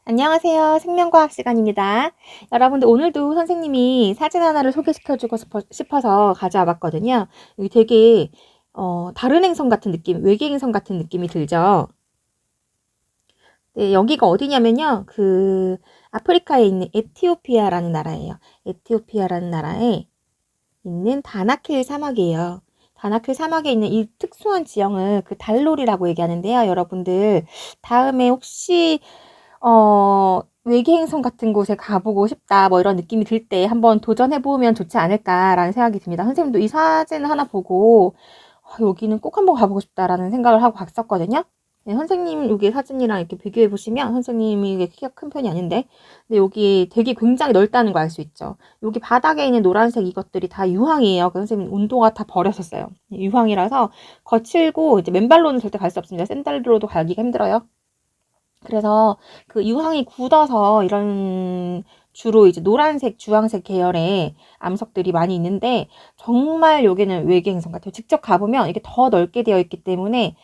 안녕하세요. 생명과학 시간입니다. 여러분들 오늘도 선생님이 사진 하나를 소개시켜주고 싶어서 가져와 봤거든요. 여기 되게 다른 행성 같은 느낌, 외계 행성 같은 느낌이 들죠. 네, 여기가 어디냐면요. 아프리카에 있는 에티오피아라는 나라예요. 에티오피아라는 나라에 있는 다나킬 사막이에요. 다나킬 사막에 있는 이 특수한 지형을 달놀이라고 얘기하는데요. 여러분들 다음에 혹시 외계 행성 같은 곳에 가보고 싶다, 뭐 이런 느낌이 들 때 한번 도전해보면 좋지 않을까라는 생각이 듭니다. 선생님도 이 사진 하나 보고, 여기는 꼭 한번 가보고 싶다라는 생각을 하고 갔었거든요. 네, 선생님 여기 사진이랑 이렇게 비교해보시면 선생님이 키가 큰 편이 아닌데, 근데 여기 되게 굉장히 넓다는 걸 알 수 있죠. 여기 바닥에 있는 노란색 이것들이 다 유황이에요. 그 선생님 운동화 다 버렸었어요. 유황이라서 거칠고 이제 맨발로는 절대 갈 수 없습니다. 샌들로도 가기가 힘들어요. 그래서 그 유황이 굳어서 이런 주로 이제 노란색, 주황색 계열의 암석들이 많이 있는데 정말 여기는 외계 행성 같아요. 직접 가보면 이게 더 넓게 되어 있기 때문에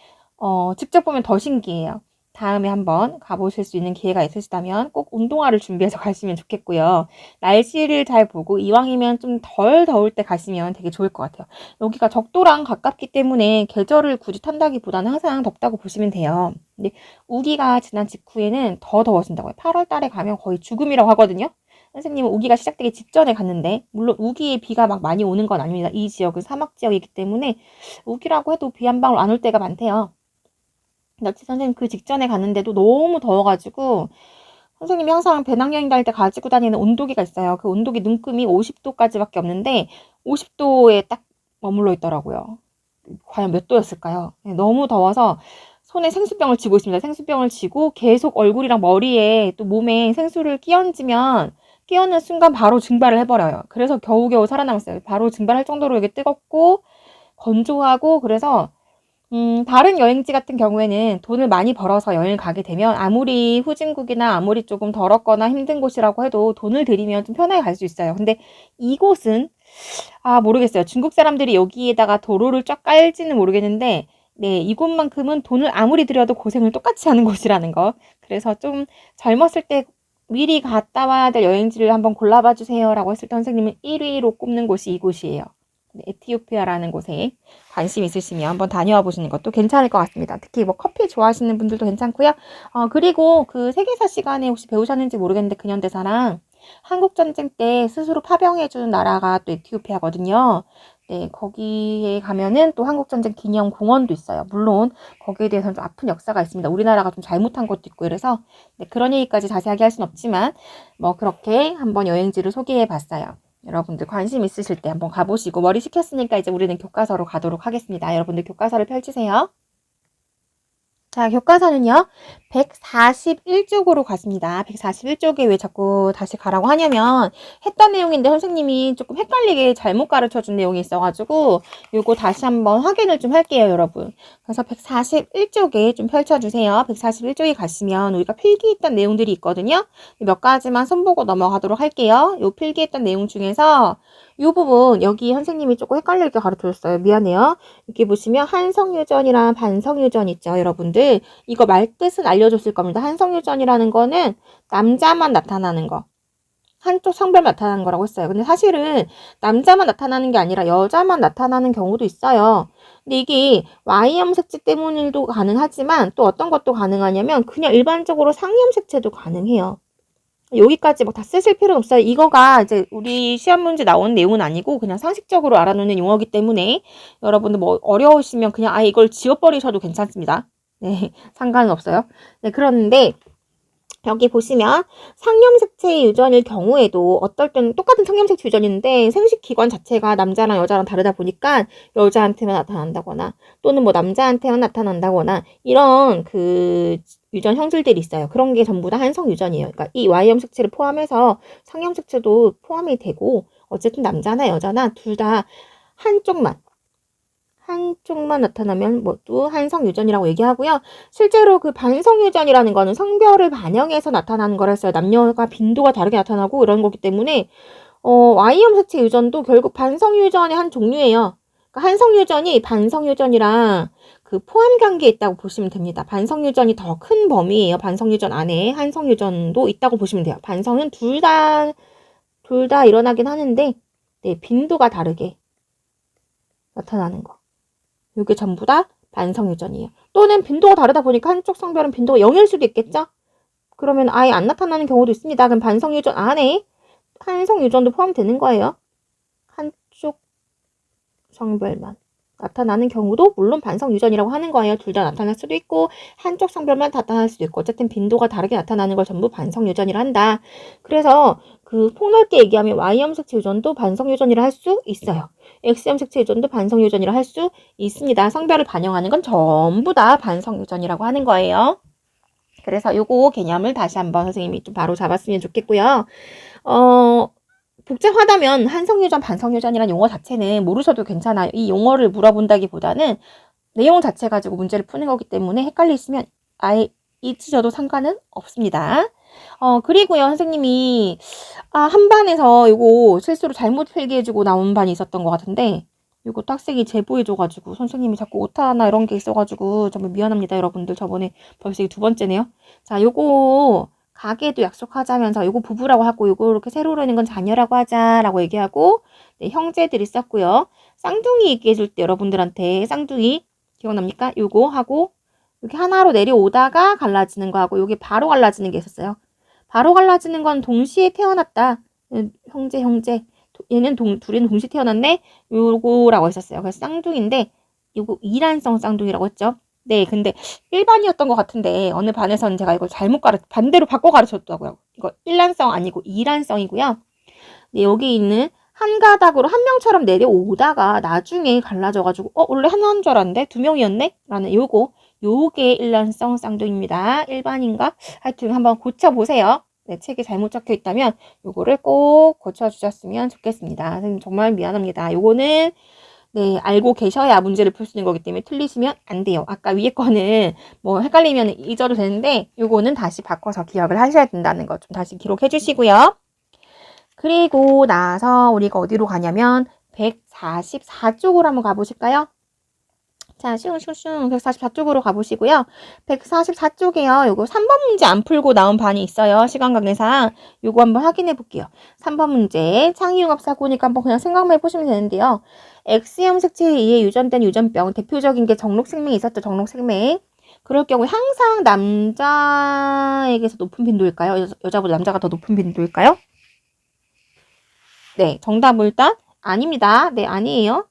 직접 보면 더 신기해요. 다음에 한번 가보실 수 있는 기회가 있으시다면 꼭 운동화를 준비해서 가시면 좋겠고요. 날씨를 잘 보고 이왕이면 좀 덜 더울 때 가시면 되게 좋을 것 같아요. 여기가 적도랑 가깝기 때문에 계절을 굳이 탄다기보다는 항상 덥다고 보시면 돼요. 근데 우기가 지난 직후에는 더 더워진다고요. 8월 달에 가면 거의 죽음이라고 하거든요. 선생님은 우기가 시작되기 직전에 갔는데 물론 우기에 비가 막 많이 오는 건 아닙니다. 이 지역은 사막 지역이기 때문에 우기라고 해도 비 한 방울 안 올 때가 많대요. 나치 선생님 그 직전에 갔는데도 너무 더워가지고 선생님이 항상 배낭여행 다닐 때 가지고 다니는 온도계가 있어요. 그 온도계 눈금이 50도까지밖에 없는데 50도에 딱 머물러 있더라고요. 과연 몇 도였을까요? 네, 너무 더워서 손에 생수병을 쥐고 있습니다. 생수병을 쥐고 계속 얼굴이랑 머리에 또 몸에 생수를 끼얹는 순간 바로 증발을 해버려요. 그래서 겨우겨우 살아남았어요. 바로 증발할 정도로 이게 뜨겁고 건조하고 그래서 다른 여행지 같은 경우에는 돈을 많이 벌어서 여행을 가게 되면 아무리 후진국이나 아무리 조금 더럽거나 힘든 곳이라고 해도 돈을 들이면 좀 편하게 갈 수 있어요. 근데 이곳은 모르겠어요. 중국 사람들이 여기에다가 도로를 쫙 깔지는 모르겠는데 네, 이곳만큼은 돈을 아무리 들여도 고생을 똑같이 하는 곳이라는 거. 그래서 좀 젊었을 때 미리 갔다 와야 될 여행지를 한번 골라봐 주세요라고 했을 때 선생님은 1위로 꼽는 곳이 이곳이에요. 에티오피아라는 곳에 관심 있으시면 한번 다녀와 보시는 것도 괜찮을 것 같습니다. 특히 뭐 커피 좋아하시는 분들도 괜찮고요. 그리고 그 세계사 시간에 혹시 배우셨는지 모르겠는데 근현대사랑 한국전쟁 때 스스로 파병해준 나라가 또 에티오피아거든요. 네, 거기에 가면은 또 한국전쟁 기념 공원도 있어요. 물론 거기에 대해서는 좀 아픈 역사가 있습니다. 우리나라가 좀 잘못한 것도 있고 이래서 네, 그런 얘기까지 자세하게 할 순 없지만 뭐 그렇게 한번 여행지를 소개해 봤어요. 여러분들 관심 있으실 때 한번 가보시고 머리 식혔으니까 이제 우리는 교과서로 가도록 하겠습니다. 여러분들 교과서를 펼치세요. 자, 교과서는요, 141쪽으로 갔습니다. 141쪽에 왜 자꾸 다시 가라고 하냐면, 했던 내용인데 선생님이 조금 헷갈리게 잘못 가르쳐 준 내용이 있어가지고, 요거 다시 한번 확인을 좀 할게요, 여러분. 그래서 141쪽에 좀 펼쳐주세요. 141쪽에 가시면 우리가 필기했던 내용들이 있거든요. 몇 가지만 손보고 넘어가도록 할게요. 요 필기했던 내용 중에서, 요 부분, 여기 선생님이 조금 헷갈리게 가르쳐 줬어요. 미안해요. 이렇게 보시면 한성유전이랑 반성유전 있죠, 여러분들. 이거 말뜻은 알려줬을 겁니다. 한성유전이라는 거는 남자만 나타나는 거. 한쪽 성별만 나타나는 거라고 했어요. 근데 사실은 남자만 나타나는 게 아니라 여자만 나타나는 경우도 있어요. 근데 이게 Y염색체 때문에도 가능하지만 또 어떤 것도 가능하냐면 그냥 일반적으로 상염색체도 가능해요. 여기까지 뭐 다 쓰실 필요는 없어요. 이거가 이제 우리 시험 문제 나오는 내용은 아니고 그냥 상식적으로 알아놓는 용어기 때문에 여러분들 뭐 어려우시면 그냥 이걸 지워버리셔도 괜찮습니다. 네, 상관은 없어요. 네, 그런데 여기 보시면 상염색체 유전일 경우에도 어떨 때는 똑같은 상염색체 유전인데 생식기관 자체가 남자랑 여자랑 다르다 보니까 여자한테만 나타난다거나 또는 뭐 남자한테만 나타난다거나 이런 유전 형질들이 있어요. 그런 게 전부 다 한성 유전이에요. 그러니까 이 Y염색체를 포함해서 상염색체도 포함이 되고 어쨌든 남자나 여자나 둘 다 한쪽만 나타나면 모두 한성유전이라고 얘기하고요. 실제로 그 반성유전이라는 거는 성별을 반영해서 나타나는 거라서요. 남녀가 빈도가 다르게 나타나고 이런 거기 때문에 Y염색체 유전도 결국 반성유전의 한 종류예요. 그러니까 한성유전이 반성유전이랑 그 포함 관계에 있다고 보시면 됩니다. 반성유전이 더 큰 범위예요. 반성유전 안에 한성유전도 있다고 보시면 돼요. 반성은 둘 다 일어나긴 하는데, 네, 빈도가 다르게 나타나는 거. 이게 전부 다 반성유전이에요. 또는 빈도가 다르다 보니까 한쪽 성별은 빈도가 0일 수도 있겠죠? 그러면 아예 안 나타나는 경우도 있습니다. 그럼 반성유전 안에 한성유전도 포함되는 거예요. 한쪽 성별만 나타나는 경우도 물론 반성유전이라고 하는 거예요. 둘 다 나타날 수도 있고 한쪽 성별만 나타날 수도 있고 어쨌든 빈도가 다르게 나타나는 걸 전부 반성유전이라 한다. 그래서 그 폭넓게 얘기하면 Y형 색채 유전도 반성유전이라 할 수 있어요. X형 색채 유전도 반성유전이라 할 수 있습니다. 성별을 반영하는 건 전부 다 반성유전이라고 하는 거예요. 그래서 요거 개념을 다시 한번 선생님이 좀 바로 잡았으면 좋겠고요. 복잡하다면 한성유전, 반성유전이라는 용어 자체는 모르셔도 괜찮아요. 이 용어를 물어본다기보다는 내용 자체 가지고 문제를 푸는 거기 때문에 헷갈리시면 아예 잊으셔도 상관은 없습니다. 그리고요, 선생님이 한 반에서 요거 실수로 잘못 필기해주고 나온 반이 있었던 것 같은데 요거 학생이 제보해줘가지고 선생님이 자꾸 오타나 이런 게 있어가지고 정말 미안합니다, 여러분들. 저번에 벌써 이게 2번째네요. 자, 요거 가게도 약속하자면서 요거 부부라고 하고 요거 이렇게 세로 그리는 건 자녀라고 하자라고 얘기하고 네, 형제들이 썼고요. 쌍둥이 얘기해줄 때 여러분들한테 쌍둥이 기억납니까? 요거 하고 이렇게 하나로 내려오다가 갈라지는 거하고 요게 바로 갈라지는 게 있었어요. 바로 갈라지는 건 동시에 태어났다. 형제 얘는 둘이는 동시에 태어났네. 요거라고 했었어요. 그래서 쌍둥이인데 요거 이란성 쌍둥이라고 했죠. 네, 근데 일반이었던 것 같은데 어느 반에서는 제가 이걸 잘못 반대로 바꿔 가르쳤더라고요. 이거 일란성 아니고 이란성이고요. 네, 여기 있는 한 가닥으로 한 명처럼 내려오다가 나중에 갈라져가지고 원래 하나인 줄 알았는데 2명이었네? 라는 요게 일란성 쌍둥이입니다. 일반인가? 하여튼 한번 고쳐보세요. 네, 책에 잘못 적혀 있다면 요거를 꼭 고쳐주셨으면 좋겠습니다. 선생님 정말 미안합니다. 요거는 네, 알고 계셔야 문제를 풀 수 있는 거기 때문에 틀리시면 안 돼요. 아까 위에 거는 뭐 헷갈리면 잊어도 되는데 요거는 다시 바꿔서 기억을 하셔야 된다는 거 좀 다시 기록해 주시고요. 그리고 나서 우리가 어디로 가냐면 144쪽으로 한번 가보실까요? 자, 슝슝슝 144쪽으로 가보시고요. 144쪽에요. 요거 3번 문제 안 풀고 나온 반이 있어요. 시간 관계상. 요거 한번 확인해 볼게요. 3번 문제 창의융합 사고니까 한번 그냥 생각만 해보시면 되는데요. X형 색채에 의해 유전된 유전병 대표적인 게 정록생명이 있었죠. 정록생명. 그럴 경우에 항상 남자에게서 높은 빈도일까요? 여자보다 남자가 더 높은 빈도일까요? 네, 정답은 일단 아닙니다. 네, 아니에요.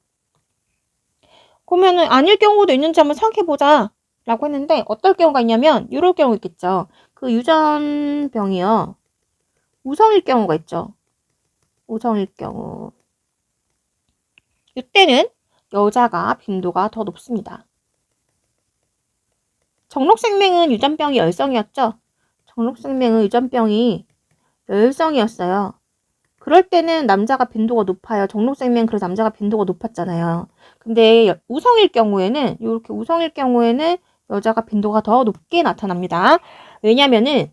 그러면은 아닐 경우도 있는지 한번 생각해보자 라고 했는데 어떨 경우가 있냐면 이럴 경우 있겠죠. 그 유전병이요. 우성일 경우가 있죠. 우성일 경우. 이때는 여자가 빈도가 더 높습니다. 정록생명은 유전병이 열성이었죠. 정록생명은 유전병이 열성이었어요. 그럴 때는 남자가 빈도가 높아요. 정록생명 그래서 남자가 빈도가 높았잖아요. 근데 우성일 경우에는 이렇게 우성일 경우에는 여자가 빈도가 더 높게 나타납니다. 왜냐면은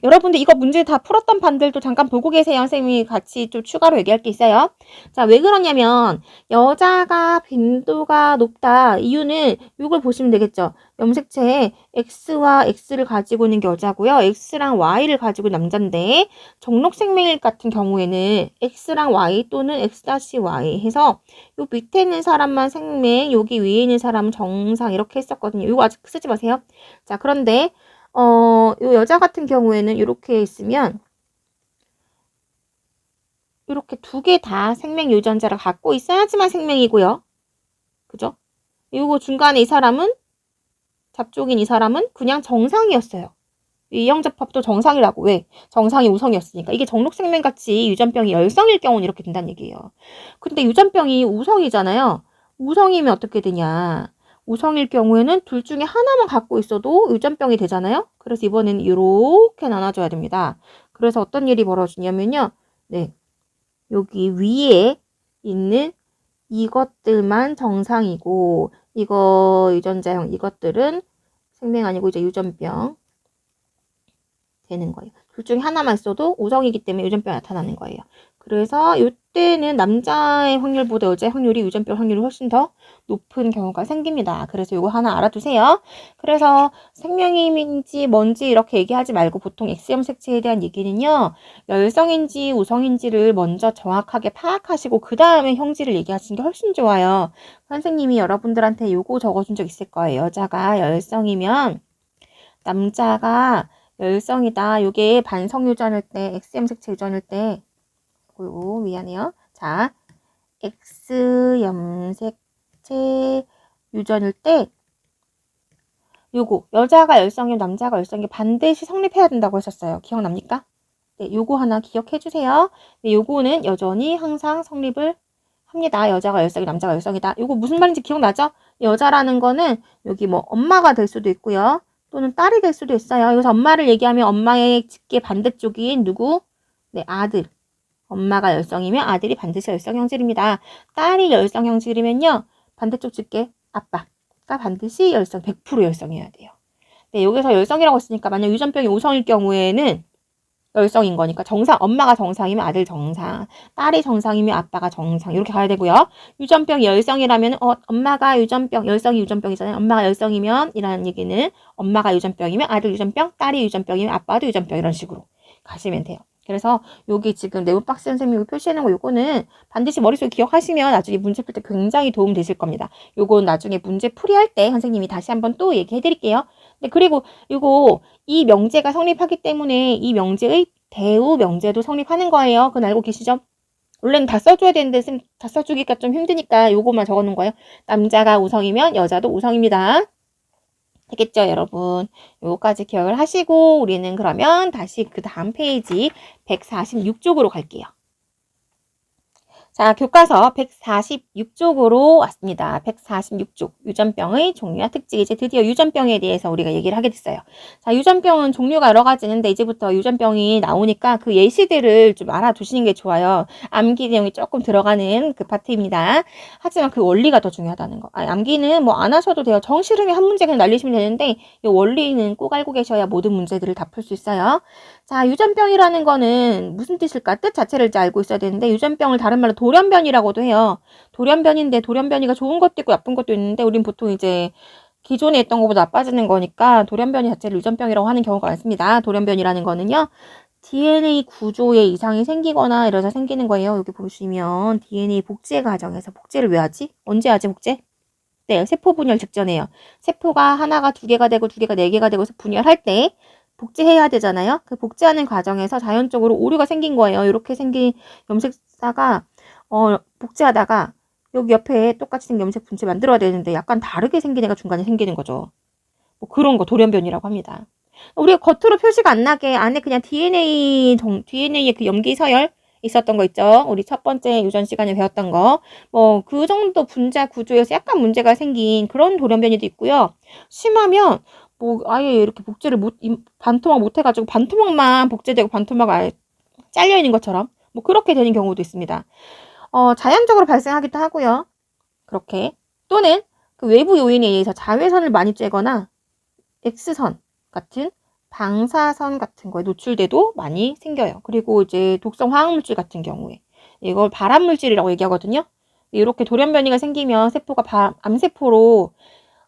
여러분들 이거 문제 다 풀었던 반들도 잠깐 보고 계세요. 선생님이 같이 좀 추가로 얘기할 게 있어요. 자, 왜 그러냐면 여자가 빈도가 높다. 이유는 이걸 보시면 되겠죠. 염색체에 X와 X를 가지고 있는 게 여자고요. X랑 Y를 가지고 있는 남자인데 정록생명일 같은 경우에는 X랑 Y 또는 X-Y 해서 요 밑에 있는 사람만 생명, 여기 위에 있는 사람은 정상 이렇게 했었거든요. 이거 아직 쓰지 마세요. 자, 그런데 요 여자 같은 경우에는 이렇게 있으면 이렇게 두 개 다 생명 유전자를 갖고 있어야지만 생명이고요. 그죠? 이거 중간에 이 사람은 잡종인 이 사람은 그냥 정상이었어요. 이형접합도 정상이라고. 왜? 정상이 우성이었으니까. 이게 정록생명같이 유전병이 열성일 경우는 이렇게 된다는 얘기예요. 근데 유전병이 우성이잖아요. 우성이면 어떻게 되냐. 우성일 경우에는 둘 중에 하나만 갖고 있어도 유전병이 되잖아요. 그래서 이번에는 이렇게 나눠줘야 됩니다. 그래서 어떤 일이 벌어지냐면요. 네, 여기 위에 있는 이것들만 정상이고 이거 유전자형 이것들은 생명 아니고 이제 유전병 되는 거예요. 둘 중에 하나만 있어도 오성이기 때문에 유전병이 나타나는 거예요. 그래서 이때는 남자의 확률보다 여자의 확률이 유전병 확률이 훨씬 더 높은 경우가 생깁니다. 그래서 이거 하나 알아두세요. 그래서 생명임인지 뭔지 이렇게 얘기하지 말고 보통 X형 색체에 대한 얘기는요. 열성인지 우성인지를 먼저 정확하게 파악하시고 그 다음에 형질을 얘기하시는 게 훨씬 좋아요. 선생님이 여러분들한테 요거 적어준 적 있을 거예요. 여자가 열성이면 남자가 열성이다. 요게 반성 유전일 때, X형 색체 유전일 때, 그리고 미안해요. 자, X염 색체 유전일 때, 요거 여자가 열성이면 남자가 열성이 반드시 성립해야 된다고 했었어요. 기억납니까? 네, 요거 하나 기억해 주세요. 네, 요거는 여전히 항상 성립을 합니다. 여자가 열성이 남자가 열성이다. 요거 무슨 말인지 기억나죠? 여자라는 거는 여기 뭐 엄마가 될 수도 있고요. 또는 딸이 될 수도 있어요. 여기서 엄마를 얘기하면 엄마의 직계 반대쪽인 누구? 네, 아들. 엄마가 열성이면 아들이 반드시 열성 형질입니다. 딸이 열성 형질이면요. 반대쪽 직계 아빠가 반드시 열성 100% 열성이어야 돼요. 네, 여기서 열성이라고 했으니까 만약 유전병이 오성일 경우에는 열성인 거니까 정상, 엄마가 정상이면 아들 정상, 딸이 정상이면 아빠가 정상 이렇게 가야 되고요. 유전병이 열성이라면 엄마가 유전병, 열성이 유전병이잖아요. 엄마가 열성이면 이라는 얘기는 엄마가 유전병이면 아들 유전병, 딸이 유전병이면 아빠도 유전병 이런 식으로 가시면 돼요. 그래서 여기 지금 네모박스 선생님이 표시해놓은 거 요거는 반드시 머릿속에 기억하시면 나중에 문제 풀 때 굉장히 도움 되실 겁니다. 요건 나중에 문제 풀이할 때 선생님이 다시 한번 또 얘기해 드릴게요. 네, 그리고 요거 이 명제가 성립하기 때문에 이 명제의 대우 명제도 성립하는 거예요. 그건 알고 계시죠? 원래는 다 써줘야 되는데 다 써주기가 좀 힘드니까 요거만 적어놓은 거예요. 남자가 우성이면 여자도 우성입니다. 되겠죠, 여러분? 요거까지 기억을 하시고 우리는 그러면 다시 그 다음 페이지 146쪽으로 갈게요. 자, 교과서 146쪽으로 왔습니다. 146쪽 유전병의 종류와 특징. 이제 드디어 유전병에 대해서 우리가 얘기를 하게 됐어요. 자, 유전병은 종류가 여러 가지 있는데 이제부터 유전병이 나오니까 그 예시들을 좀 알아두시는 게 좋아요. 암기 내용이 조금 들어가는 그 파트입니다. 하지만 그 원리가 더 중요하다는 거. 암기는 뭐 안 하셔도 돼요. 정시름이 한 문제 그냥 날리시면 되는데 이 원리는 꼭 알고 계셔야 모든 문제들을 다 풀 수 있어요. 자, 유전병이라는 거는 무슨 뜻일까? 뜻 자체를 이제 알고 있어야 되는데 유전병을 다른 말로 돌연변이라고도 해요. 돌연변인데 돌연변이가 좋은 것도 있고 나쁜 것도 있는데 우린 보통 이제 기존에 있던 것보다 나빠지는 거니까 돌연변이 자체를 유전병이라고 하는 경우가 많습니다. 돌연변이라는 거는요. DNA 구조에 이상이 생기거나 이러자 생기는 거예요. 여기 보시면 DNA 복제 과정에서 복제를 왜 하지? 언제 하지 복제? 네, 세포 분열 직전에요. 세포가 하나가 두 개가 되고 두 개가 네 개가 되고 분열할 때 복제해야 되잖아요. 그 복제하는 과정에서 자연적으로 오류가 생긴 거예요. 이렇게 생긴 염색사가 복제하다가 여기 옆에 똑같이 생긴 염색 분체 만들어야 되는데 약간 다르게 생긴 애가 중간에 생기는 거죠. 뭐 그런 거 돌연변이라고 합니다. 우리가 겉으로 표시가 안 나게 안에 그냥 DNA의 그 염기 서열 있었던 거 있죠. 우리 첫 번째 유전 시간에 배웠던 거. 뭐 그 정도 분자 구조에서 약간 문제가 생긴 그런 돌연변이도 있고요. 심하면 뭐 아예 이렇게 복제를 반토막 못 해가지고 반토막만 복제되고 반토막 아예 잘려 있는 것처럼 뭐 그렇게 되는 경우도 있습니다. 자연적으로 발생하기도 하고요. 그렇게 또는 그 외부 요인에 의해서 자외선을 많이 쬐거나 X선 같은 방사선 같은 거에 노출돼도 많이 생겨요. 그리고 이제 독성 화학물질 같은 경우에 이걸 발암물질이라고 얘기하거든요. 이렇게 돌연변이가 생기면 세포가 암세포로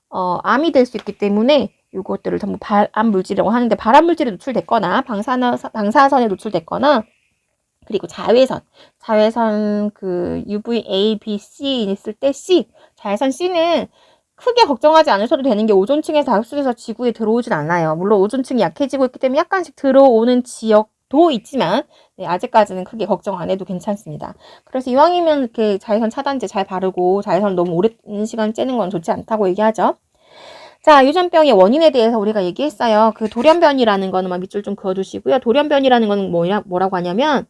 암이 될 수 있기 때문에 이것들을 전부 발암물질이라고 하는데 발암물질에 노출됐거나 방사선에 노출됐거나 그리고 자외선 그 UVA, B, C 있을 때 자외선 C는 크게 걱정하지 않으셔도 되는 게 오존층에서 흡수돼서 지구에 들어오진 않아요. 물론 오존층이 약해지고 있기 때문에 약간씩 들어오는 지역도 있지만 네, 아직까지는 크게 걱정 안 해도 괜찮습니다. 그래서 이왕이면 이렇게 자외선 차단제 잘 바르고 자외선 너무 오랜 시간 쬐는 건 좋지 않다고 얘기하죠. 자, 유전병의 원인에 대해서 우리가 얘기했어요. 그 돌연변이라는 거는 밑줄 좀 그어두시고요. 돌연변이라는 거는 뭐라고 하냐면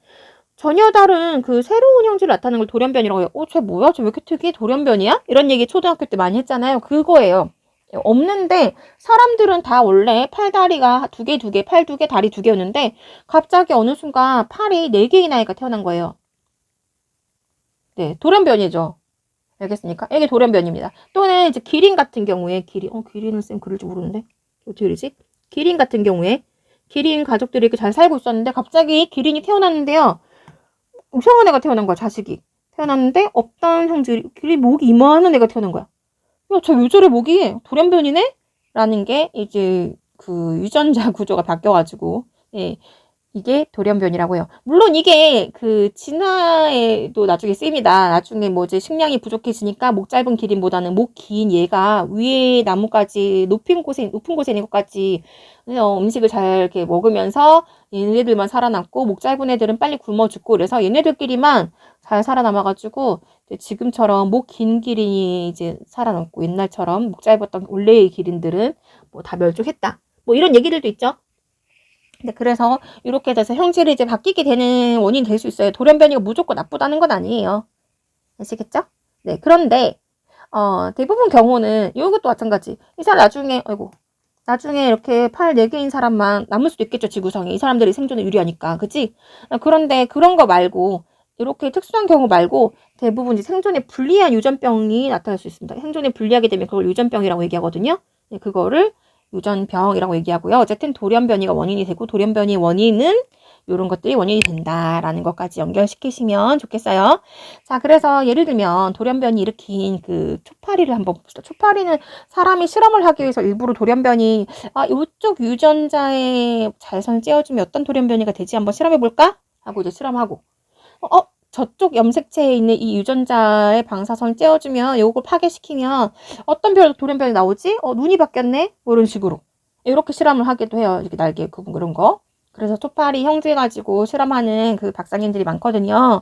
전혀 다른 그 새로운 형질을 나타내는 걸 돌연변이라고 해요. 쟤 뭐야? 쟤 왜 이렇게 특이해? 돌연변이야? 이런 얘기 초등학교 때 많이 했잖아요. 그거예요. 없는데 사람들은 다 원래 팔다리가 두 개, 팔 두 개, 다리 두 개였는데 갑자기 어느 순간 팔이 네 개인 아이가 태어난 거예요. 네, 돌연변이죠. 알겠습니까? 이게 돌연변입니다. 또는 이제 기린 같은 경우에 기린은 쌤 그릴지 모르는데 어떻게 그리지? 기린 같은 경우에 기린 가족들이 이렇게 잘 살고 있었는데 갑자기 기린이 태어났는데요. 이상한 애가 태어난 거야, 자식이. 태어났는데 없던 형제들이 목이 이만한 애가 태어난 거야. 야, 저 왜 저래 목이 돌연변이네? 라는 게 이제 그 유전자 구조가 바뀌어가지고 예, 이게 돌연변이라고요. 물론 이게 그 진화에도 나중에 쓰입니다. 나중에 뭐 이제 식량이 부족해지니까 목 짧은 기린보다는 목 긴 얘가 위에 나무까지 높은 곳에 있는 것까지 음식을 잘 이렇게 먹으면서 얘네들만 살아남고 목 짧은 애들은 빨리 굶어 죽고 그래서 얘네들끼리만 잘 살아남아가지고 지금처럼 목 긴 기린이 이제 살아남고 옛날처럼 목 짧았던 원래의 기린들은 뭐 다 멸종했다. 뭐 이런 얘기들도 있죠. 네, 그래서 이렇게 돼서 형질이 이제 바뀌게 되는 원인이 될 수 있어요. 돌연변이가 무조건 나쁘다는 건 아니에요. 아시겠죠? 네, 그런데 대부분 경우는 이것도 마찬가지. 이 사람 나중에 이렇게 팔 4개인 사람만 남을 수도 있겠죠, 지구상에. 이 사람들이 생존에 유리하니까, 그치? 그런데 그런 거 말고 이렇게 특수한 경우 말고 대부분 이제 생존에 불리한 유전병이 나타날 수 있습니다. 생존에 불리하게 되면 그걸 유전병이라고 얘기하거든요. 네, 그거를 유전병이라고 얘기하고요. 어쨌든 돌연변이가 원인이 되고 돌연변이의 원인은 이런 것들이 원인이 된다라는 것까지 연결시키시면 좋겠어요. 자, 그래서 예를 들면 돌연변이 일으킨 그 초파리를 한번 봅시다. 초파리는 사람이 실험을 하기 위해서 일부러 돌연변이 이쪽 유전자에 자외선을 쬐어주면 어떤 돌연변이가 되지 한번 실험해 볼까? 하고 이제 실험하고 저쪽 염색체에 있는 이 유전자의 방사선을 쬐어주면 요걸 파괴시키면 어떤 돌연변이 나오지? 눈이 바뀌었네? 뭐 이런 식으로. 이렇게 실험을 하기도 해요. 이렇게 날개 구분 그런 거. 그래서 초파리 형질 가지고 실험하는 그 박사님들이 많거든요.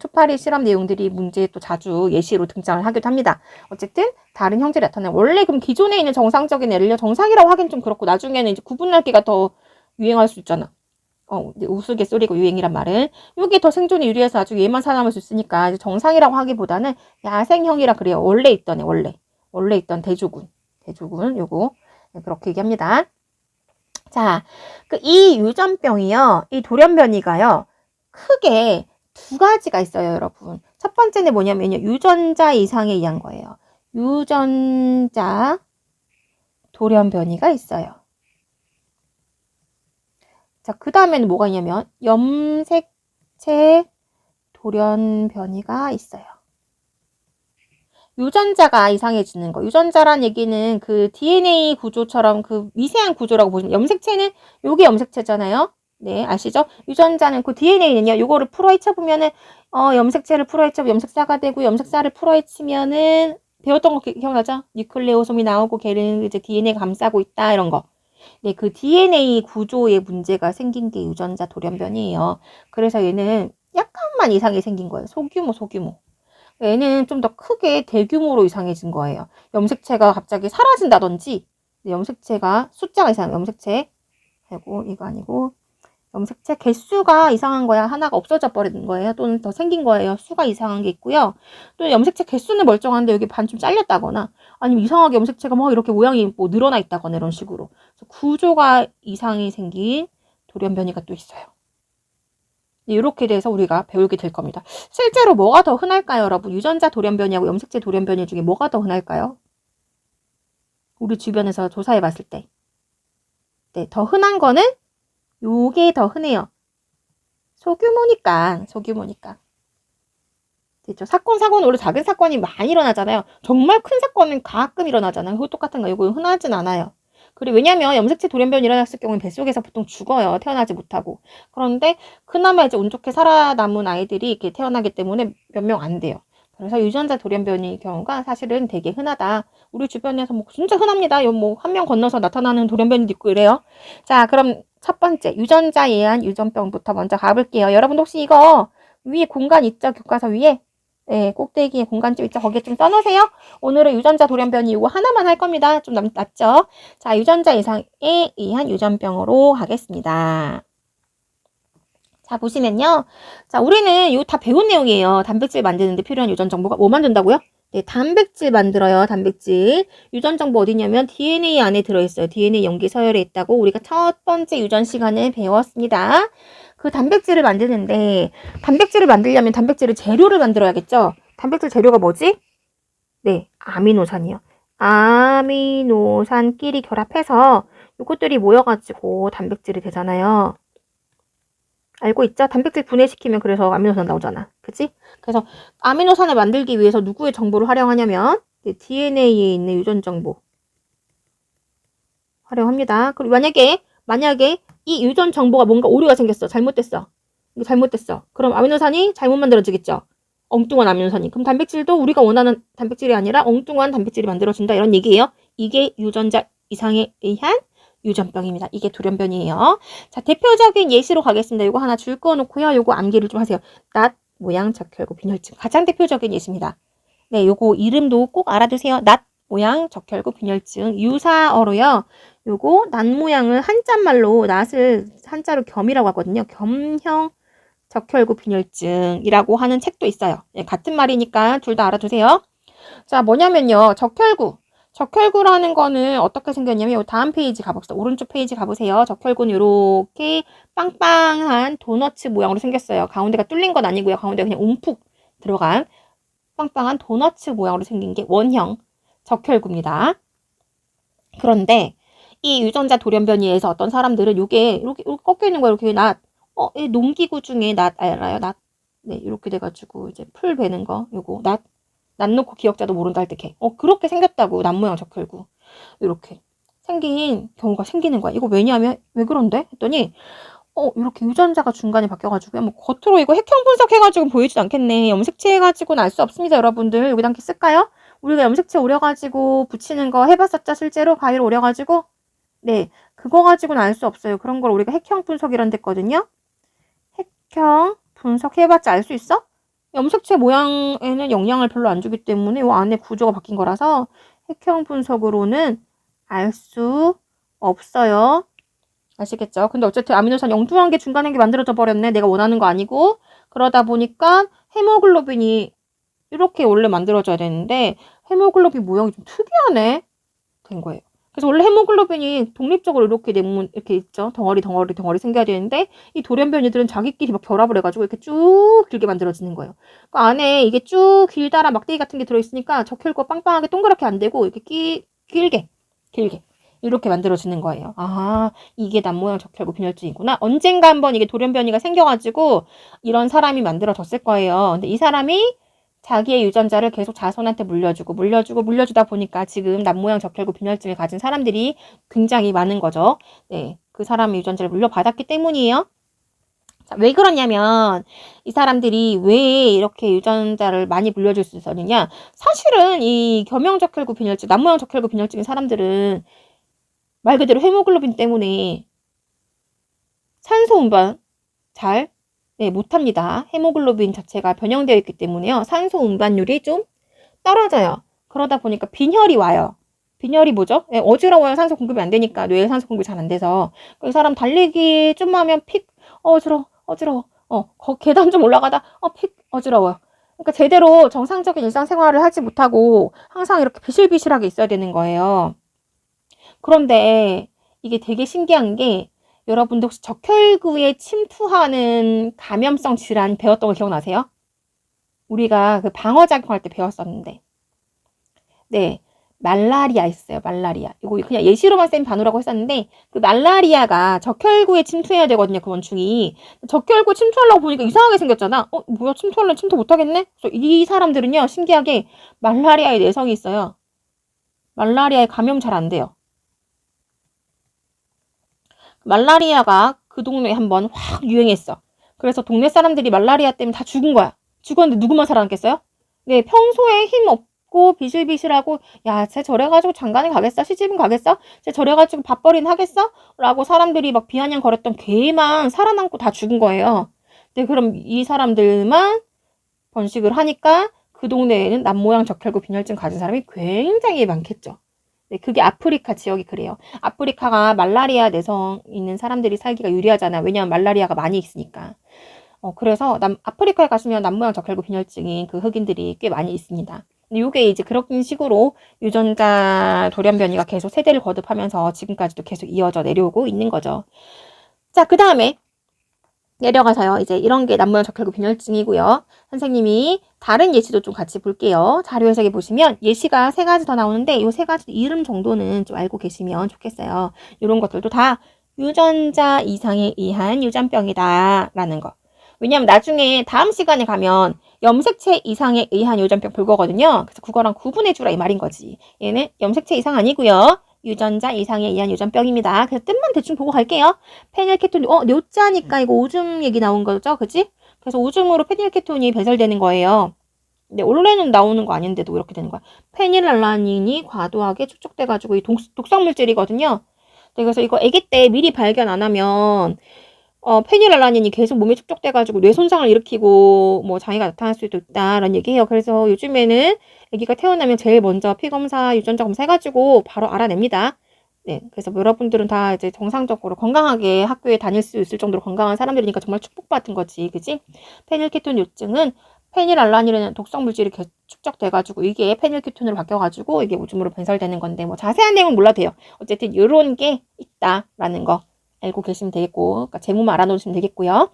초파리 실험 내용들이 문제에 또 자주 예시로 등장을 하기도 합니다. 어쨌든 다른 형질이 나타나요. 원래 그럼 기존에 있는 정상적인 애를 정상이라고 하긴 좀 그렇고 나중에는 이제 구분날개가 더 유행할 수 있잖아. 우스갯소리고 유행이란 말은 이게 더 생존에 유리해서 아주 얘만 살아남을 수 있으니까 이제 정상이라고 하기보다는 야생형이라 그래요. 원래 있던 애 원래 있던 대조군 요거 그렇게 얘기합니다. 자, 이 유전병이요, 이 돌연변이가요 크게 두 가지가 있어요, 여러분. 첫 번째는 뭐냐면요, 유전자 이상에 의한 거예요. 유전자 돌연변이가 있어요. 자, 그 다음에는 뭐가 있냐면 염색체 돌연변이가 있어요. 유전자가 이상해지는 거. 유전자란 얘기는 그 DNA 구조처럼 그 미세한 구조라고 보시면 염색체는 요게 염색체잖아요. 네, 아시죠? 유전자는 그 DNA는요. 요거를 풀어헤쳐보면은 염색체를 풀어헤쳐보면 염색사가 되고 염색사를 풀어헤치면은 배웠던 거 기억나죠? 뉴클레오솜이 나오고 걔는 이제 DNA 감싸고 있다 이런 거. 네, 그 DNA 구조에 문제가 생긴 게 유전자 돌연변이에요. 그래서 얘는 약간만 이상하게 생긴 거예요. 소규모. 얘는 좀 더 크게 대규모로 이상해진 거예요. 염색체가 갑자기 사라진다든지, 염색체가 숫자가 이상해요. 염색체. 아이고, 이거 아니고. 염색체 개수가 이상한 거야. 하나가 없어져 버린 거예요. 또는 더 생긴 거예요. 수가 이상한 게 있고요. 또 염색체 개수는 멀쩡한데 여기 반 좀 잘렸다거나 아니면 이상하게 염색체가 뭐 이렇게 모양이 뭐 늘어나 있다거나 이런 식으로 구조가 이상이 생긴 돌연변이가 또 있어요. 이렇게 돼서 우리가 배우게 될 겁니다. 실제로 뭐가 더 흔할까요, 여러분? 유전자 돌연변이하고 염색체 돌연변이 중에 뭐가 더 흔할까요? 우리 주변에서 조사해 봤을 때. 네, 더 흔한 거는 요게 더 흔해요. 소규모니까. 됐죠? 사건은 원래 작은 사건이 많이 일어나잖아요. 정말 큰 사건은 가끔 일어나잖아요. 그거 똑같은 거. 이거 흔하진 않아요. 그리고 왜냐면 염색체 돌연변이 일어났을 경우는 뱃속에서 보통 죽어요. 태어나지 못하고. 그런데 그나마 이제 운 좋게 살아남은 아이들이 이렇게 태어나기 때문에 몇 명 안 돼요. 그래서 유전자 돌연변이 경우가 사실은 되게 흔하다. 우리 주변에서 뭐 진짜 흔합니다. 뭐 한 명 건너서 나타나는 돌연변이도 있고 이래요. 자, 그럼 첫 번째 유전자에 의한 유전병부터 먼저 가볼게요. 여러분 혹시 이거 위에 공간 있죠? 교과서 위에? 네, 꼭대기에 공간 좀 있죠? 거기에 좀 써놓으세요. 오늘은 유전자 돌연변이 이거 하나만 할 겁니다. 좀 낫죠? 자, 유전자 이상에 의한 유전병으로 가겠습니다. 자, 보시면요. 자, 우리는 이거 다 배운 내용이에요. 단백질 만드는데 필요한 유전 정보가 뭐 만든다고요? 네, 단백질 만들어요. 단백질. 유전 정보 어디냐면 DNA 안에 들어있어요. DNA 염기 서열에 있다고 우리가 첫 번째 유전 시간에 배웠습니다. 그 단백질을 만드는데 단백질을 만들려면 단백질의 재료를 만들어야겠죠? 단백질 재료가 뭐지? 네, 아미노산이요. 아미노산끼리 결합해서 요것들이 모여가지고 단백질이 되잖아요. 알고 있죠? 단백질 분해시키면 그래서 아미노산 나오잖아. 그치? 그래서 아미노산을 만들기 위해서 누구의 정보를 활용하냐면 DNA에 있는 유전 정보 활용합니다. 그리고 만약에 이 유전 정보가 뭔가 오류가 생겼어. 잘못됐어. 이거 잘못됐어. 그럼 아미노산이 잘못 만들어지겠죠. 엉뚱한 아미노산이. 그럼 단백질도 우리가 원하는 단백질이 아니라 엉뚱한 단백질이 만들어진다. 이런 얘기예요. 이게 유전자 이상에 의한 유전병입니다. 이게 돌연변이에요. 자, 대표적인 예시로 가겠습니다. 이거 하나 줄 꺼놓고요. 요거 암기를 좀 하세요. 낫 모양 적혈구 빈혈증. 가장 대표적인 예시입니다. 네, 요거 이름도 꼭 알아두세요. 낫 모양 적혈구 빈혈증. 유사어로요. 요거 낫 모양을 한자말로 낫을 한자로 겸이라고 하거든요. 겸형 적혈구 빈혈증이라고 하는 책도 있어요. 네, 같은 말이니까 둘 다 알아두세요. 자, 뭐냐면요. 적혈구라는 거는 어떻게 생겼냐면 요 다음 페이지 가봅시다. 오른쪽 페이지 가보세요. 적혈구는 이렇게 빵빵한 도너츠 모양으로 생겼어요. 가운데가 뚫린 건 아니고요. 가운데 그냥 움푹 들어간 빵빵한 도너츠 모양으로 생긴 게 원형 적혈구입니다. 그런데 이 유전자 돌연변이에 의해서 어떤 사람들은 요게 이렇게 꺾여 있는 거 이렇게 이 농기구 중에 낫 알아요? 낫. 네, 이렇게 돼가지고 이제 풀 베는 거 요거 낫 놓고 기억자도 모른다 할 때 걔. 그렇게 생겼다고 낫 모양 적혈구. 이렇게 생긴 경우가 생기는 거야. 이거 왜냐하면 왜 그런데? 했더니 이렇게 유전자가 중간에 바뀌어가지고 뭐 겉으로 이거 핵형 분석해가지고 보이진 않겠네. 염색체 해가지고는 알 수 없습니다, 여러분들. 여기다 함께 쓸까요? 우리가 염색체 오려가지고 붙이는 거 해봤었죠, 실제로 가위로 오려가지고. 네, 그거 가지고는 알 수 없어요. 그런 걸 우리가 핵형 분석이란 데거든요. 핵형 분석해봤자 알 수 있어? 염색체 모양에는 영향을 별로 안 주기 때문에 이 안에 구조가 바뀐 거라서 핵형 분석으로는 알 수 없어요. 아시겠죠? 근데 어쨌든 아미노산 엉뚱한 게 중간에 게 만들어져 버렸네. 내가 원하는 거 아니고. 그러다 보니까 헤모글로빈이 이렇게 원래 만들어져야 되는데 헤모글로빈 모양이 좀 특이하네. 된 거예요. 그래서 원래 헤모글로빈이 독립적으로 이렇게 네모 이렇게 있죠. 덩어리 생겨야 되는데 이 돌연변이들은 자기끼리 막 결합을 해가지고 이렇게 쭉 길게 만들어지는 거예요. 그 안에 이게 쭉 길다란 막대기 같은 게 들어있으니까 적혈구가 빵빵하게 동그랗게 안 되고 이렇게 길게 이렇게 만들어지는 거예요. 아, 이게 낫 모양 적혈구 빈혈증이구나. 언젠가 한번 이게 돌연변이가 생겨가지고 이런 사람이 만들어졌을 거예요. 근데 이 사람이 자기의 유전자를 계속 자손한테 물려주다 보니까 지금 낫 모양 적혈구 빈혈증을 가진 사람들이 굉장히 많은 거죠. 네, 그 사람의 유전자를 물려받았기 때문이에요. 자, 왜 그러냐면 이 사람들이 왜 이렇게 유전자를 많이 물려줄 수 있었느냐? 사실은 이 겸형 적혈구 빈혈증, 낫 모양 적혈구 빈혈증인 사람들은 말 그대로 헤모글로빈 때문에 산소 운반 잘 못합니다. 헤모글로빈 자체가 변형되어 있기 때문에요. 산소 운반율이 좀 떨어져요. 그러다 보니까 빈혈이 와요. 빈혈이 뭐죠? 어지러워요. 산소 공급이 안 되니까. 뇌에 산소 공급이 잘 안 돼서. 그 사람 달리기 좀 하면 픽 어지러워. 계단 좀 올라가다 픽 어지러워요. 그러니까 제대로 정상적인 일상생활을 하지 못하고 항상 이렇게 비실비실하게 있어야 되는 거예요. 그런데 이게 되게 신기한 게 여러분들 혹시 적혈구에 침투하는 감염성 질환 배웠던 거 기억나세요? 우리가 그 방어작용할 때 배웠었는데. 네. 말라리아 있어요. 말라리아. 이거 그냥 예시로만 쌤 반우라고 했었는데 그 말라리아가 적혈구에 침투해야 되거든요. 그 원충이. 적혈구 침투하려고 보니까 이상하게 생겼잖아. 뭐야 침투하려면 침투 못하겠네? 그래서 이 사람들은요. 신기하게 말라리아의 내성이 있어요. 말라리아에 감염 잘 안 돼요. 말라리아가 그 동네에 한번 확 유행했어. 그래서 동네 사람들이 말라리아 때문에 다 죽은 거야. 죽었는데 누구만 살아남겠어요? 네, 평소에 힘 없고 비실비실하고 야, 쟤 저래가지고 장가는 가겠어? 시집은 가겠어? 쟤 저래가지고 밥벌이는 하겠어? 라고 사람들이 막 비아냥거렸던 걔만 살아남고 다 죽은 거예요. 네, 그럼 이 사람들만 번식을 하니까 그 동네에는 남모양 적혈구 빈혈증 가진 사람이 굉장히 많겠죠. 네, 그게 아프리카 지역이 그래요. 아프리카가 말라리아 내성 있는 사람들이 살기가 유리하잖아. 왜냐하면 말라리아가 많이 있으니까. 그래서 아프리카에 가시면 남모양 적혈구 빈혈증인 그 흑인들이 꽤 많이 있습니다. 이게 이제 그런 식으로 유전자 돌연변이가 계속 세대를 거듭하면서 지금까지도 계속 이어져 내려오고 있는 거죠. 자, 그 다음에 내려가서요. 이제 이런 게 남모양 적혈구 빈혈증이고요. 선생님이 다른 예시도 좀 같이 볼게요. 자료 해석에 보시면 예시가 3가지 더 나오는데 이 3가지 이름 정도는 좀 알고 계시면 좋겠어요. 이런 것들도 다 유전자 이상에 의한 유전병이다 라는 거. 왜냐면 나중에 다음 시간에 가면 염색체 이상에 의한 유전병 볼 거거든요. 그래서 그거랑 구분해 주라 이 말인 거지. 얘는 염색체 이상 아니고요. 유전자 이상에 의한 유전병입니다. 그래서 뜻만 대충 보고 갈게요. 페닐케톤이 뇨자니까 이거 오줌 얘기 나온 거죠, 그치? 그래서 오줌으로 페닐케톤이 배설되는 거예요. 근데 원래는 나오는 거 아닌데도 이렇게 되는 거야. 페닐알라닌이 과도하게 축적돼가지고 이 독성 물질이거든요. 그래서 이거 아기 때 미리 발견 안 하면 페닐알라닌이 계속 몸에 축적돼가지고 뇌 손상을 일으키고 뭐 장애가 나타날 수도 있다라는 얘기예요. 그래서 요즘에는 아기가 태어나면 제일 먼저 피검사, 유전자 검사 해가지고 바로 알아냅니다. 네, 그래서 여러분들은 다 이제 정상적으로 건강하게 학교에 다닐 수 있을 정도로 건강한 사람들이니까 정말 축복받은 거지, 그지? 페닐케톤 요증은 페닐알라닌이라는 독성 물질이 축적돼가지고 이게 페닐케톤으로 바뀌어가지고 이게 오줌으로 변설되는 건데 뭐 자세한 내용은 몰라도 돼요. 어쨌든 이런 게 있다라는 거 알고 계시면 되겠고, 그러니까 제목만 알아놓으시면 되겠고요.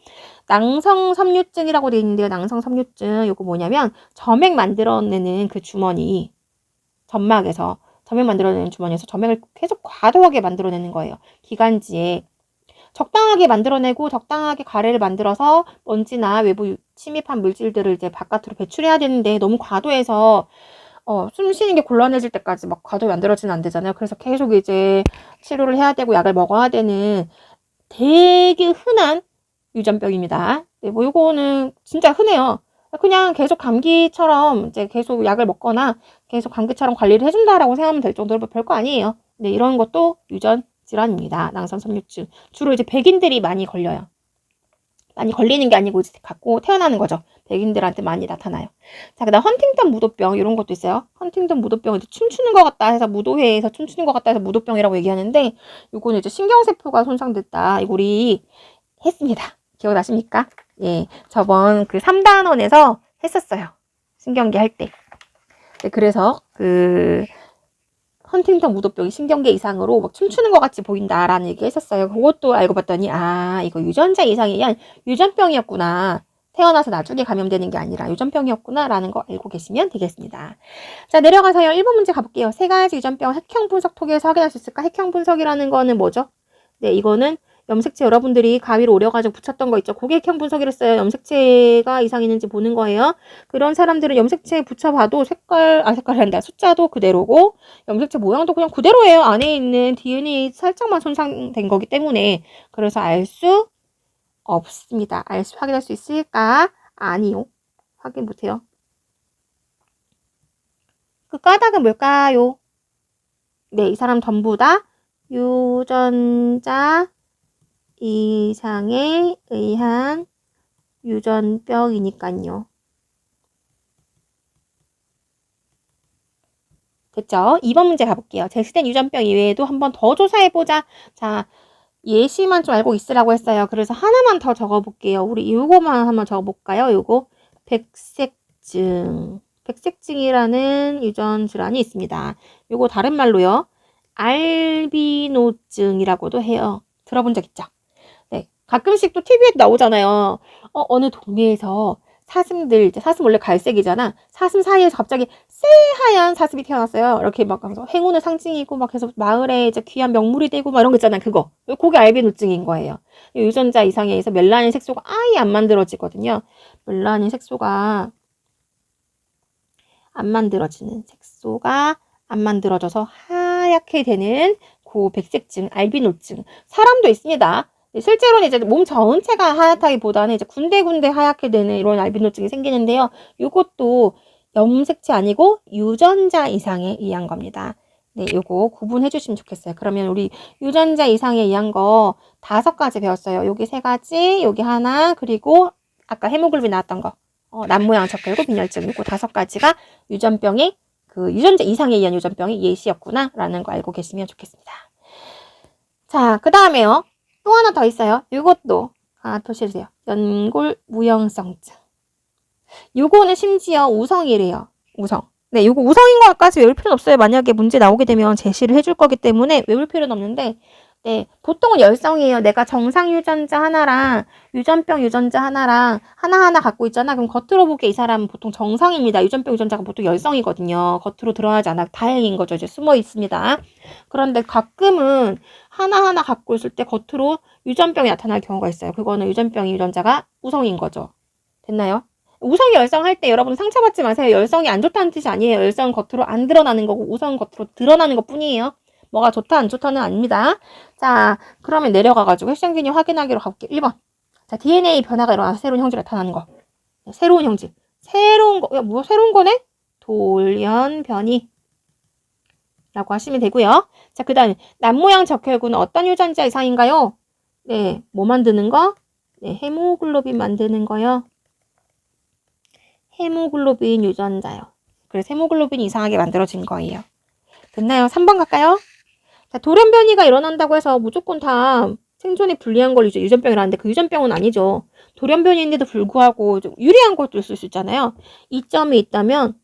낭성섬유증이라고 되어 있는데요. 낭성섬유증 요거 뭐냐면 점액 만들어내는 그 주머니, 점막에서 점액 만들어내는 주머니에서 점액을 계속 과도하게 만들어내는 거예요. 기관지에 적당하게 만들어내고 적당하게 가래를 만들어서 먼지나 외부 침입한 물질들을 이제 바깥으로 배출해야 되는데 너무 과도해서 숨 쉬는 게 곤란해질 때까지 막 과도히 만들어지면 안 되잖아요. 그래서 계속 이제 치료를 해야 되고 약을 먹어야 되는 되게 흔한 유전병입니다. 네, 뭐 요거는 진짜 흔해요. 그냥 계속 감기처럼 이제 계속 약을 먹거나 계속 감기처럼 관리를 해준다라고 생각하면 될 정도로 별거 아니에요. 네, 이런 것도 유전 질환입니다. 낭성섬유증. 주로 이제 백인들이 많이 걸려요. 많이 걸리는 게 아니고 이제 갖고 태어나는 거죠. 백인들한테 많이 나타나요. 자, 그다음 헌팅턴 무도병 이런 것도 있어요. 헌팅턴 무도병은 춤추는 것 같다 해서 무도회에서 춤추는 것 같다 해서 무도병이라고 얘기하는데 요거는 이제 신경세포가 손상됐다. 이거 우리 했습니다. 기억나십니까? 예, 저번 그 3단원에서 했었어요. 신경계 할 때. 네, 그래서 그 헌팅턴 무도병이 신경계 이상으로 막 춤추는 것 같이 보인다라는 얘기 했었어요. 그것도 알고 봤더니 이거 유전자 이상에 의한 유전병이었구나. 태어나서 나중에 감염되는 게 아니라 유전병이었구나 라는 거 알고 계시면 되겠습니다. 자, 내려가서요. 1번 문제 가볼게요. 3가지 유전병 핵형 분석 통해서 확인할 수 있을까? 핵형 분석이라는 거는 뭐죠? 네, 이거는 염색체 여러분들이 가위로 오려가지고 붙였던 거 있죠. 그게 핵형 분석이를 써요. 염색체가 이상 있는지 보는 거예요. 그런 사람들은 염색체에 붙여봐도 색깔한다. 숫자도 그대로고 염색체 모양도 그냥 그대로예요. 안에 있는 DNA 살짝만 손상된 거기 때문에 그래서 알 수 없습니다. 확인할 수 있을까? 아니요. 확인 못해요. 그 까닭은 뭘까요? 네, 이 사람 전부 다 유전자 이상에 의한 유전병이니까요. 됐죠? 2번 문제 가볼게요. 제시된 유전병 이외에도 한 번 더 조사해보자. 자, 예시만 좀 알고 있으라고 했어요. 그래서 하나만 더 적어볼게요. 우리 이거만 한번 적어볼까요? 요거 백색증. 백색증이라는 유전 질환이 있습니다. 요거 다른 말로요. 알비노증이라고도 해요. 들어본 적 있죠? 네. 가끔씩 또 TV에도 나오잖아요. 어느 동네에서 사슴들, 사슴 원래 갈색이잖아. 사슴 사이에서 갑자기 새하얀 사슴이 태어났어요. 이렇게 막 하면서 행운의 상징이고 막 계속 마을에 이제 귀한 명물이 되고 막 이런 거 있잖아요. 그게 알비노증인 거예요. 유전자 이상에 의해서 멜라닌 색소가 아예 안 만들어지거든요. 멜라닌 색소가 안 만들어지는 색소가 안 만들어져서 하얗게 되는 그 백색증, 알비노증. 사람도 있습니다. 실제로는 이제 몸 전체가 하얗다기보다는 이제 군데군데 하얗게 되는 이런 알비노증이 생기는데요. 이것도 염색체 아니고 유전자 이상에 의한 겁니다. 네, 요거 구분해 주시면 좋겠어요. 그러면 우리 유전자 이상에 의한 거 5가지 배웠어요. 여기 3가지, 여기 하나, 그리고 아까 헤모글빈 나왔던 거. 남모양 적혈구 빈혈증. 요거 5가지가 유전병의 그 유전자 이상에 의한 유전병의 예시였구나 라는 거 알고 계시면 좋겠습니다. 자, 그 다음에요. 또 하나 더 있어요. 이것도 표시해주세요. 연골 무형성증. 요거는 심지어 우성이래요. 우성. 네, 요거 우성인 것까지 외울 필요는 없어요. 만약에 문제 나오게 되면 제시를 해줄 거기 때문에 외울 필요는 없는데 네, 보통은 열성이에요. 내가 정상 유전자 하나랑 유전병 유전자 하나랑 하나하나 갖고 있잖아. 그럼 겉으로 보기에 이 사람은 보통 정상입니다. 유전병 유전자가 보통 열성이거든요. 겉으로 드러나지 않아 다행인 거죠. 이제 숨어 있습니다. 그런데 가끔은 하나하나 갖고 있을 때 겉으로 유전병이 나타날 경우가 있어요. 그거는 유전병 유전자가 우성인 거죠. 됐나요? 우성이 열성할 때 여러분 상처받지 마세요. 열성이 안 좋다는 뜻이 아니에요. 열성은 겉으로 안 드러나는 거고 우성은 겉으로 드러나는 것 뿐이에요. 뭐가 좋다 안 좋다는 아닙니다. 자, 그러면 내려가가지고 핵심균이 확인하기로 가볼게요. 1번. 자, DNA 변화가 일어나서 새로운 형질이 나타나는 거. 새로운 형질. 새로운 거, 야, 뭐 새로운 거네? 돌연변이. 라고 하시면 되고요. 자, 그 다음에 남모양 적혈구는 어떤 유전자 이상인가요? 네, 뭐 만드는 거? 네, 헤모글로빈 만드는 거요. 헤모글로빈 유전자요. 그래서 헤모글로빈이 이상하게 만들어진 거예요. 됐나요? 3번 갈까요? 자, 돌연변이가 일어난다고 해서 무조건 다 생존에 불리한 걸 유전병이라는데 그 유전병은 아니죠. 돌연변이인데도 불구하고 좀 유리한 것도 있을 수 있잖아요. 이점이 있다면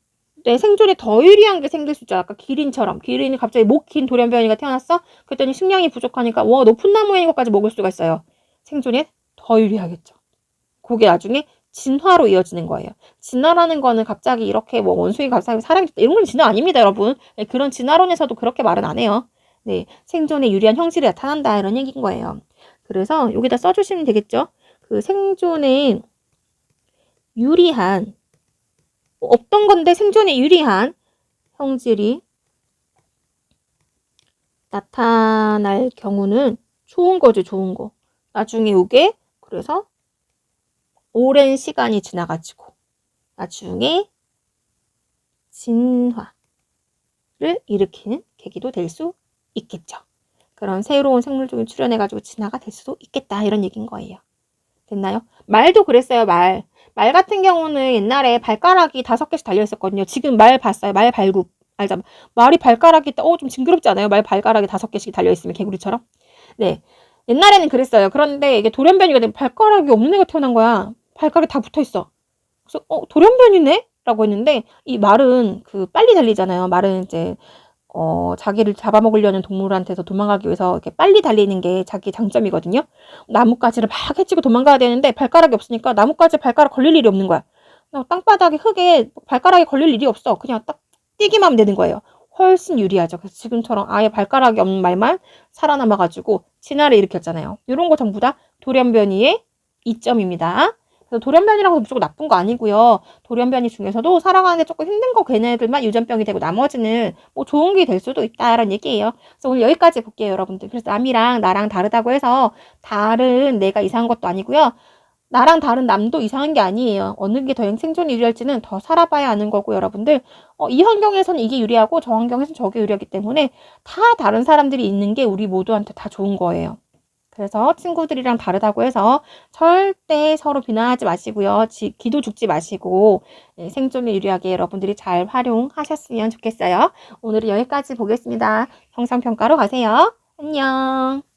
내 생존에 더 유리한 게 생길 수 있죠. 아까 기린처럼. 기린이 갑자기 목 긴 돌연변이가 태어났어? 그랬더니 식량이 부족하니까 와 높은 나무에 있는 것까지 먹을 수가 있어요. 생존에 더 유리하겠죠. 그게 나중에 진화로 이어지는 거예요. 진화라는 거는 갑자기 이렇게 뭐 원숭이 갑자기 사람이 이런 건 진화 아닙니다, 여러분. 네, 그런 진화론에서도 그렇게 말은 안 해요. 네, 생존에 유리한 형질이 나타난다 이런 얘기인 거예요. 그래서 여기다 써주시면 되겠죠. 그 생존에 유리한 없던 건데 생존에 유리한 형질이 나타날 경우는 좋은 거죠, 좋은 거. 나중에 이게 그래서 오랜 시간이 지나가지고 나중에 진화를 일으키는 계기도 될 수 있겠죠. 그런 새로운 생물종이 출현해가지고 진화가 될 수도 있겠다 이런 얘기인 거예요. 됐나요? 말도 그랬어요. 말 같은 경우는 옛날에 발가락이 5개씩 달려있었거든요. 지금 말 봤어요? 말 발굽 알죠? 말이 발가락이 좀 징그럽지 않아요? 말 발가락이 5개씩 달려있으면 개구리처럼. 네, 옛날에는 그랬어요. 그런데 이게 돌연변이가 되면 발가락이 없는 애가 태어난 거야. 발가락이 다 붙어있어. 그래서 돌연변이네? 라고 했는데 이 말은 그 빨리 달리잖아요. 말은 이제 자기를 잡아먹으려는 동물한테서 도망가기 위해서 이렇게 빨리 달리는 게 자기 장점이거든요. 나뭇가지를 막 헤치고 도망가야 되는데 발가락이 없으니까 나뭇가지에 발가락 걸릴 일이 없는 거야. 땅바닥에 흙에 발가락이 걸릴 일이 없어. 그냥 딱 뛰기만 하면 되는 거예요. 훨씬 유리하죠. 그래서 지금처럼 아예 발가락이 없는 말만 살아남아가지고 진화를 일으켰잖아요. 이런 거 전부 다 돌연변이의 이점입니다. 그래서 돌연변이라고 무조건 나쁜 거 아니고요. 돌연변이 중에서도 살아가는데 조금 힘든 거 걔네들만 유전병이 되고 나머지는 뭐 좋은 게 될 수도 있다라는 얘기예요. 그래서 오늘 여기까지 볼게요, 여러분들. 그래서 남이랑 나랑 다르다고 해서 다른 내가 이상한 것도 아니고요. 나랑 다른 남도 이상한 게 아니에요. 어느 게 더 생존이 유리할지는 더 살아봐야 아는 거고 여러분들 이 환경에서는 이게 유리하고 저 환경에서는 저게 유리하기 때문에 다 다른 사람들이 있는 게 우리 모두한테 다 좋은 거예요. 그래서 친구들이랑 다르다고 해서 절대 서로 비난하지 마시고요. 기도 죽지 마시고 생존에 유리하게 여러분들이 잘 활용하셨으면 좋겠어요. 오늘은 여기까지 보겠습니다. 형상평가로 가세요. 안녕.